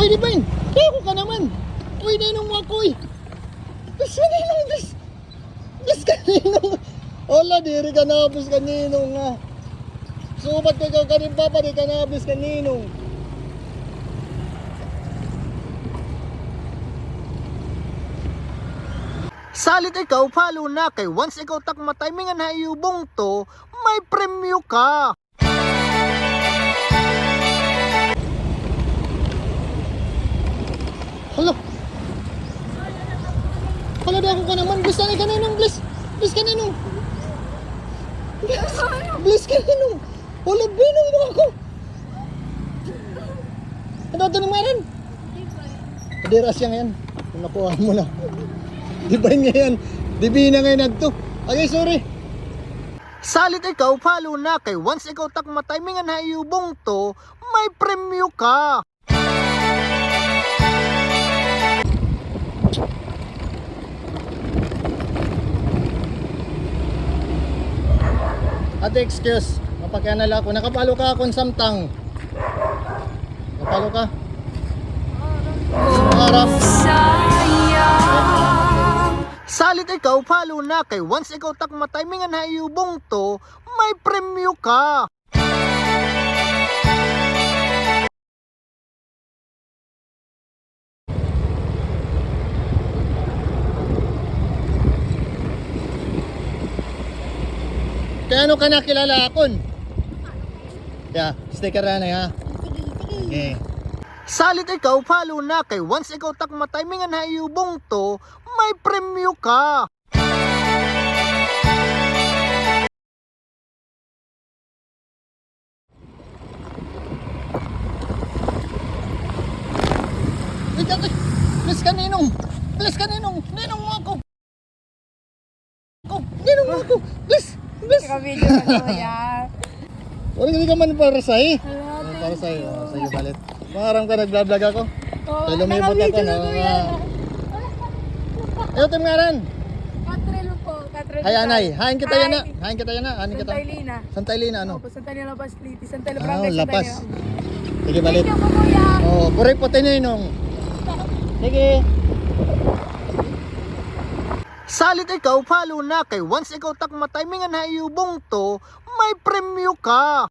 Uy, di ba yun? Kaya ko ka naman. Uy, ninong mo ako eh. Bas ka ninong, bas ka ninong. Wala, diri ka na, bas ka ninong nga. Subat ko ikaw ka rin papa, di ka na, bas ka ninong. Salit ikaw, follow na kay once ikaw takma timingan na iubong to, may premyo ka. Hala. Hala, di ako ka naman. Bless ka ninong, bless. Bless ka ninong. Bless ka ninong. Hala, binong mo ako. Ano ito nang meron? Hindi rasya ngayon. Kung nakuha mo na. Di ba ngayon? Di bina ngayon nagto. Okay, sorry. Salit ikaw, follow na kay once ikaw takma timingan na iubong to, may premyo ka. Ate, excuse. Mapakyanala ako. Nakapalo ka akong samtang. Nakapalo ka? Harap. Salit ikaw, follow na kay once ikaw takma timingan na iubong to, may premyo ka. Kaya ano ka nakilala akon? Yeah, sticker na ha. Okay. Salit ikaw, follow na kay once ikaw takma timingan na iubong to, may premyo ka. Please ka ninong. Please ka ninong. Ninong mo ako. Ninong mo ako. Please. Please. Ika-video ka na yan. Wala hindi ka man para sa'yo. Para sa'yo. Sige, balit. Maharang ka, nag-vlog ako. Oo, Kaya lumibot ako, no? Ano ito nga rin? Katril po. Katril. Hay, anay. Hain kita yan na. Hain kita yan na. Hain kita. Santa Elena. Santa Elena, ano? Opo, Santa Elena Pasliti. Santa Elena Ah, Barangay, Santa lapas. Elena. Sige, balit. Thank you po, kuya. Oh, puri puti nyo inong. Sige. Salit ikaw, follow na kay once ikaw takma timingan na iubong to, may premyo ka.